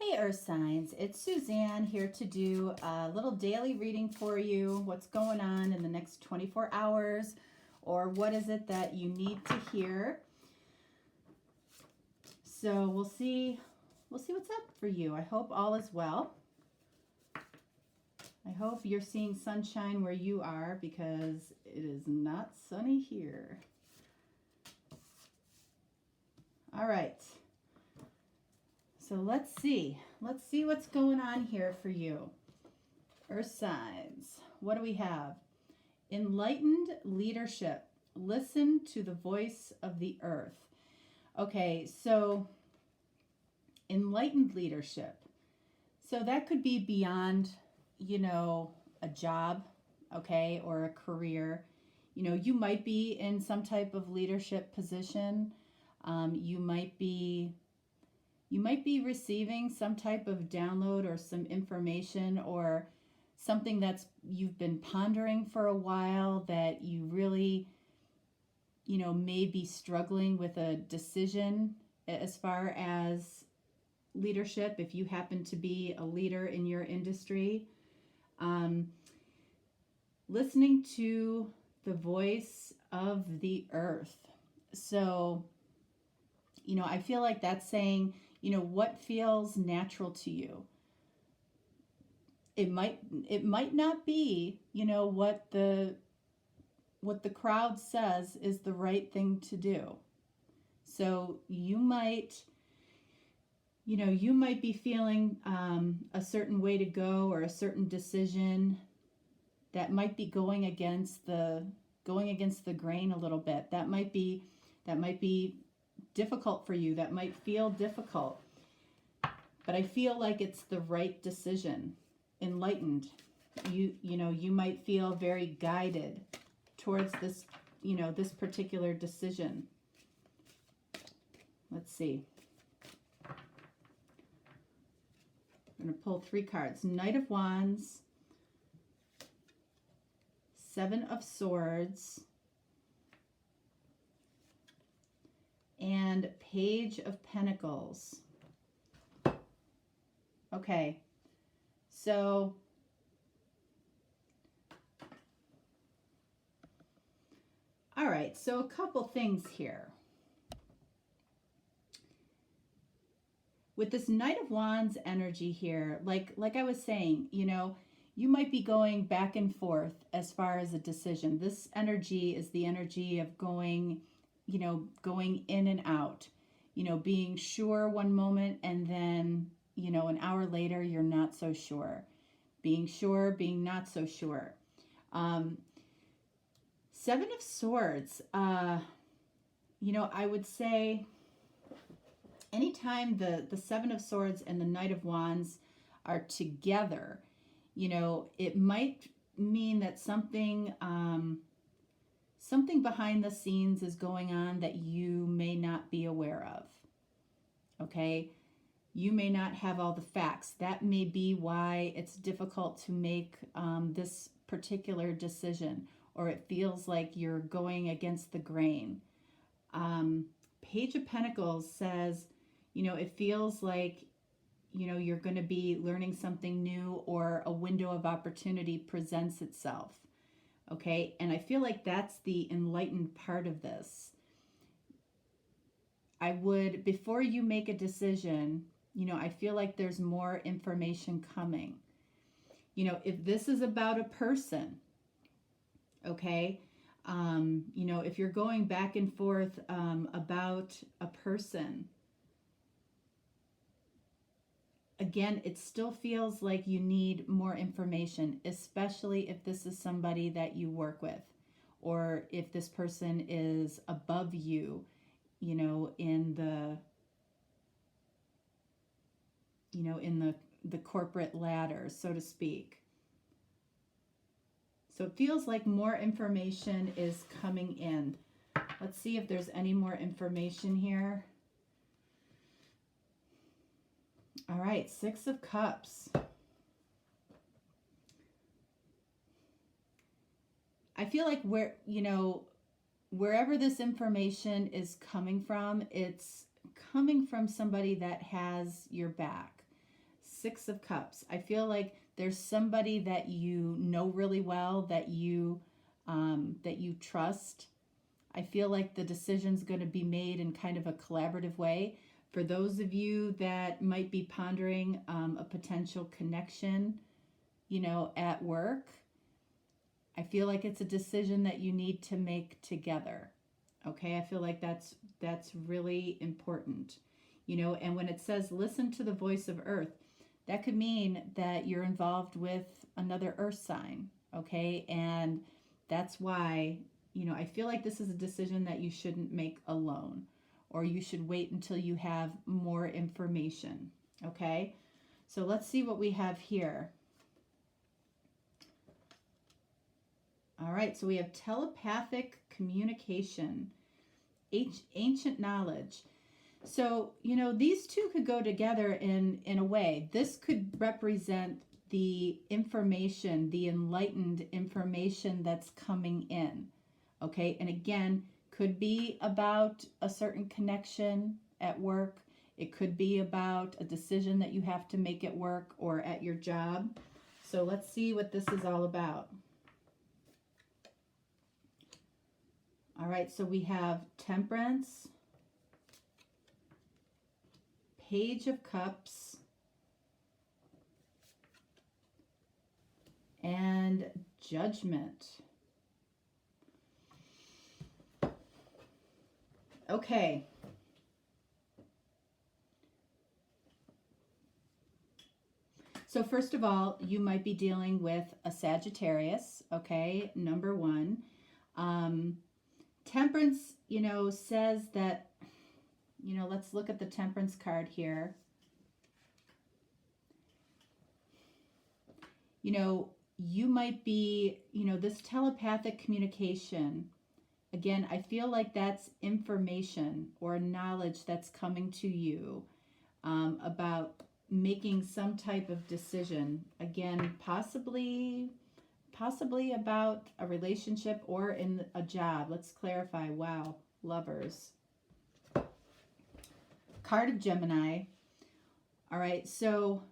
Hey Earth Signs, it's Suzanne here to do a little daily reading for you. What's going on in the next 24 hours, or what is it that you need to hear? So we'll see what's up for you. I hope all is well. I hope you're seeing sunshine where you are, because it is not sunny here. All right. So let's see what's going on here for you. Earth signs, what do we have? Enlightened leadership. Listen to the voice of the earth. Okay, so enlightened leadership. So that could be beyond, a job, okay, or a career. You might be in some type of leadership position. You might be receiving some type of download or some information or something that's you've been pondering for a while that you really, may be struggling with a decision as far as leadership, if you happen to be a leader in your industry. Listening to the voice of the earth. So, I feel like that's saying, what feels natural to you. It might not be, what the crowd says is the right thing to do. So you might be feeling a certain way to go, or a certain decision that might be going against the grain a little bit. That might be difficult for you. That might feel difficult, but I feel like it's the right decision. Enlightened, you might feel very guided towards this, this particular decision. Let's see. I'm going to pull 3 cards. Knight of Wands, 7 of Swords, and Page of Pentacles. Okay, so all right, so a couple things here. With this Knight of Wands energy here, like I was saying, you might be going back and forth as far as a decision. This energy is the energy of going in and out, being sure one moment, and then, an hour later, you're not so sure. Being sure, being not so sure. 7 of Swords, I would say anytime the 7 of Swords and the Knight of Wands are together, it might mean that something behind the scenes is going on that you may not be aware of. Okay? You may not have all the facts. That may be why it's difficult to make this particular decision, or it feels like you're going against the grain. Page of Pentacles says, it feels like, you're going to be learning something new, or a window of opportunity presents itself. Okay, and I feel like that's the enlightened part of this. I would, before you make a decision, I feel like there's more information coming. If this is about a person, okay, if you're going back and forth about a person, again, it still feels like you need more information, especially if this is somebody that you work with, or if this person is above you, in the corporate ladder, so to speak. So it feels like more information is coming in. Let's see if there's any more information here. All right, 6 of Cups. I feel like wherever this information is coming from, it's coming from somebody that has your back. Six of Cups. I feel like there's somebody that you know really well, that you trust. I feel like the decision's going to be made in kind of a collaborative way. For those of you that might be pondering a potential connection, you know, at work, I feel like it's a decision that you need to make together. Okay, I feel like that's really important. You know, and when it says listen to the voice of Earth, that could mean that you're involved with another Earth sign. Okay, and that's why, you know, I feel like this is a decision that you shouldn't make alone, or you should wait until you have more information. Okay, so let's see what we have here. All right, so we have telepathic communication, ancient knowledge. So, you know, these two could go together in a way. This could represent the information, the enlightened information that's coming in. Okay, and again, could be about a certain connection at work. It could be about a decision that you have to make at work or at your job. So let's see what this is all about. All right, so we have Temperance, Page of Cups, and Judgment. Okay. So first of all, you might be dealing with a Sagittarius, okay, number one. Temperance, you know, says that, you know, let's look at the Temperance card here. You know, you might be, you know, this telepathic communication. Again, I feel like that's information or knowledge that's coming to you about making some type of decision. Again, possibly about a relationship or in a job. Let's clarify. Wow, Lovers. Card of Gemini. All right, so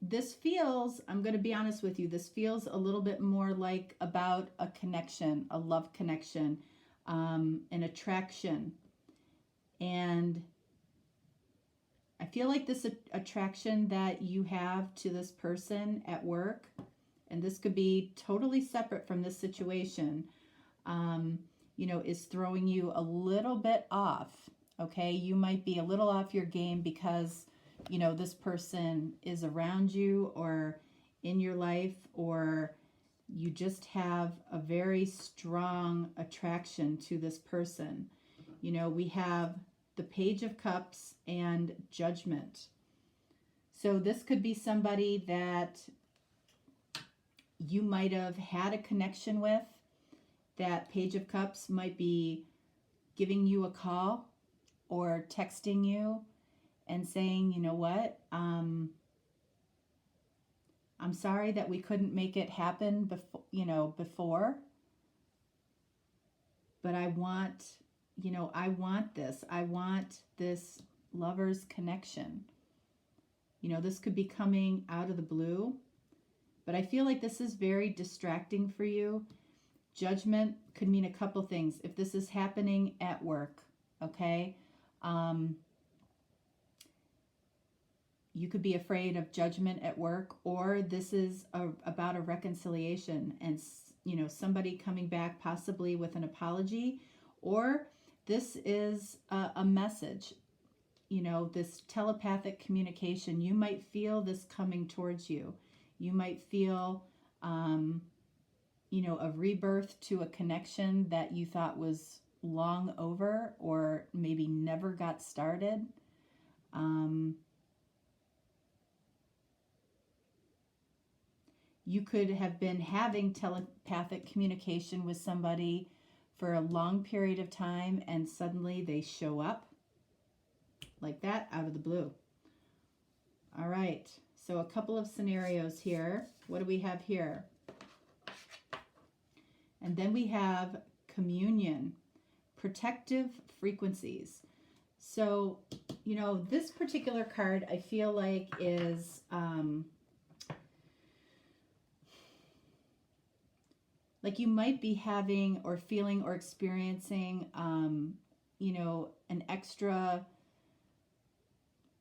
this feels, I'm going to be honest with you, this feels a little bit more like about a connection, a love connection, an attraction. And I feel like this attraction that you have to this person at work, and this could be totally separate from this situation, you know, is throwing you a little bit off. Okay, you might be a little off your game because, you know, this person is around you or in your life, or you just have a very strong attraction to this person. You know, we have the Page of Cups and Judgment. So this could be somebody that you might have had a connection with. That Page of Cups might be giving you a call or texting you and saying, you know what, I'm sorry that we couldn't make it happen before, but I want this lover's connection. You know, this could be coming out of the blue, but I feel like this is very distracting for you. Judgment could mean a couple things. If this is happening at work, okay, you could be afraid of judgment at work, or this is about a reconciliation and, you know, somebody coming back possibly with an apology, or this is a message, you know, this telepathic communication. You might feel this coming towards you. You might feel, you know, a rebirth to a connection that you thought was long over or maybe never got started. You could have been having telepathic communication with somebody for a long period of time, and suddenly they show up like that out of the blue. All right, so a couple of scenarios here. What do we have here? And then we have communion, protective frequencies. So, you know, this particular card I feel like is like you might be having or feeling or experiencing, you know,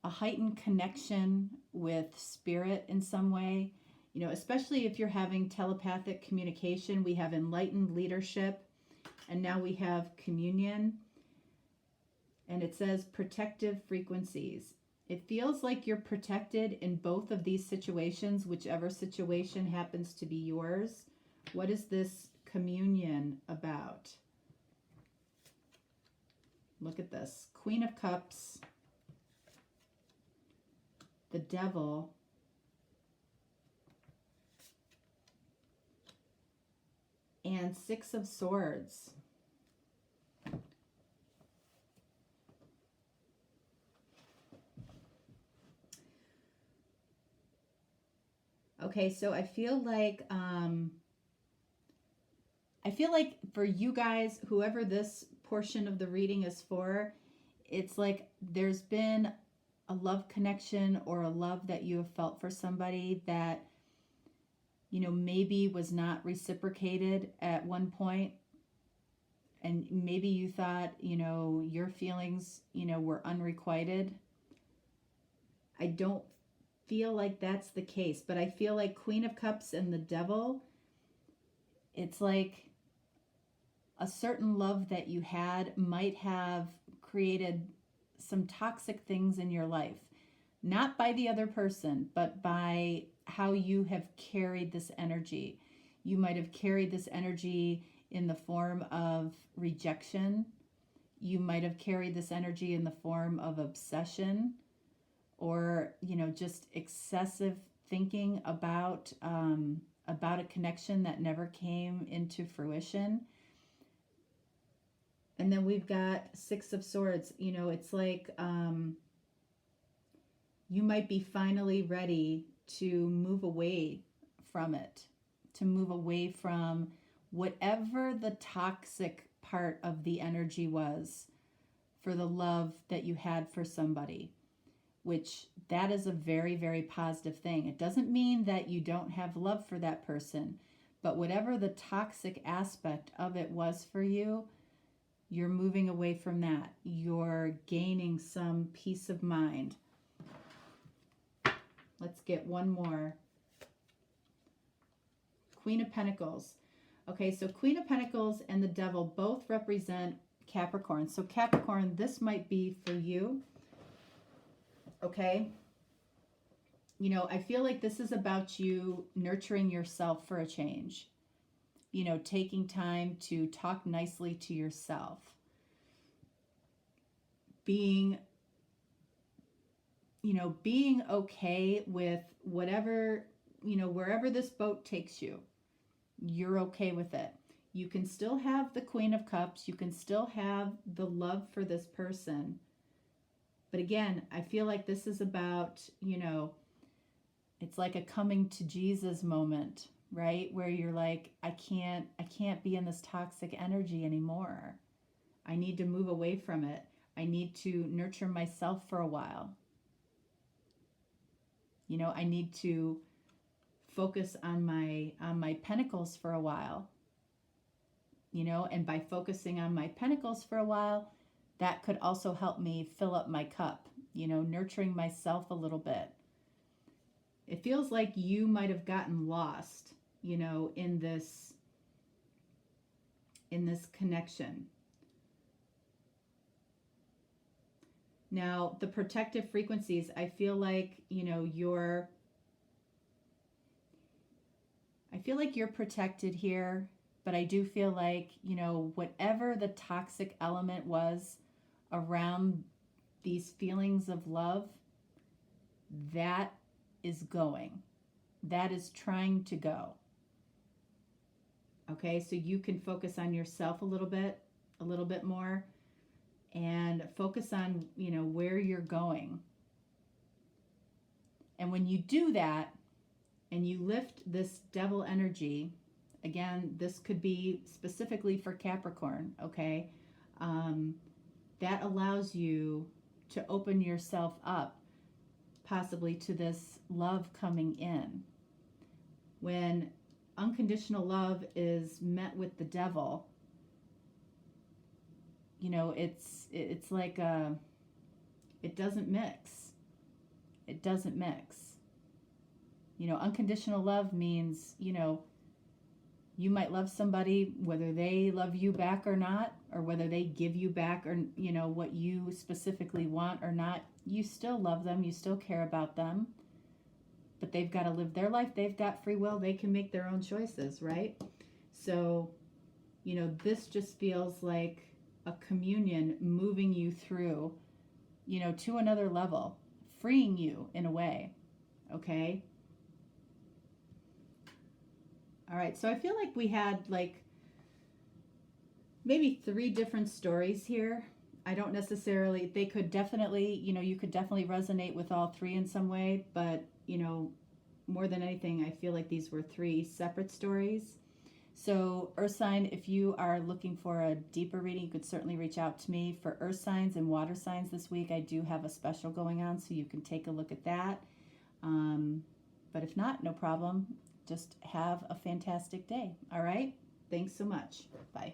a heightened connection with spirit in some way. You know, especially if you're having telepathic communication, we have enlightened leadership, and now we have communion. And it says protective frequencies. It feels like you're protected in both of these situations, whichever situation happens to be yours. What is this communion about? Look at this. Queen of Cups, the Devil, and Six of Swords. Okay, so I feel like for you guys, whoever this portion of the reading is for, it's like there's been a love connection or a love that you have felt for somebody that, you know, maybe was not reciprocated at one point. And maybe you thought, you know, your feelings, you know, were unrequited. I don't feel like that's the case, but I feel like Queen of Cups and the Devil, it's like a certain love that you had might have created some toxic things in your life, not by the other person, but by how you have carried this energy. You might have carried this energy in the form of rejection. You might have carried this energy in the form of obsession, or, you know, just excessive thinking about a connection that never came into fruition. And then we've got Six of Swords. You know, it's like you might be finally ready to move away from it, to move away from whatever the toxic part of the energy was for the love that you had for somebody, which that is a very, very positive thing. It doesn't mean that you don't have love for that person, but whatever the toxic aspect of it was for you, you're moving away from that. You're gaining some peace of mind. Let's get one more. Queen of Pentacles. Okay, so Queen of Pentacles and the Devil both represent Capricorn. So Capricorn, this might be for you. Okay. You know, I feel like this is about you nurturing yourself for a change. You know, taking time to talk nicely to yourself. Being okay with whatever, you know, wherever this boat takes you, you're okay with it. You can still have the Queen of Cups. You can still have the love for this person. But again, I feel like this is about, you know, it's like a coming to Jesus moment, right? Where you're like, I can't be in this toxic energy anymore. I need to move away from it. I need to nurture myself for a while. You know, I need to focus on my pentacles for a while. You know, and by focusing on my pentacles for a while, that could also help me fill up my cup, you know, nurturing myself a little bit. It feels like you might have gotten lost, you know, in this connection. Now, the protective frequencies, I feel like, you know, you're protected here, but I do feel like, you know, whatever the toxic element was around these feelings of love, that is going. That is trying to go. Okay, so you can focus on yourself a little bit more, and focus on, you know, where you're going. And when you do that, and you lift this devil energy, again, this could be specifically for Capricorn, okay? that allows you to open yourself up possibly to this love coming in. When unconditional love is met with the devil, you know, it's like it doesn't mix. It doesn't mix. You know, unconditional love means, you know, you might love somebody whether they love you back or not, or whether they give you back or, you know, what you specifically want or not. You still love them. You still care about them. But they've got to live their life. They've got free will. They can make their own choices, right? So, you know, this just feels like a communion moving you through, you know, to another level, freeing you in a way, okay? All right, so I feel like we had like maybe 3 different stories here. I don't necessarily, they could definitely, you know, you could definitely resonate with all 3 in some way, but, you know, more than anything, I feel like these were 3 separate stories. So Earth sign, if you are looking for a deeper reading, you could certainly reach out to me. For Earth signs and water signs this week, I do have a special going on, so you can take a look at that. But if not, no problem. Just have a fantastic day. All right? Thanks so much. Bye.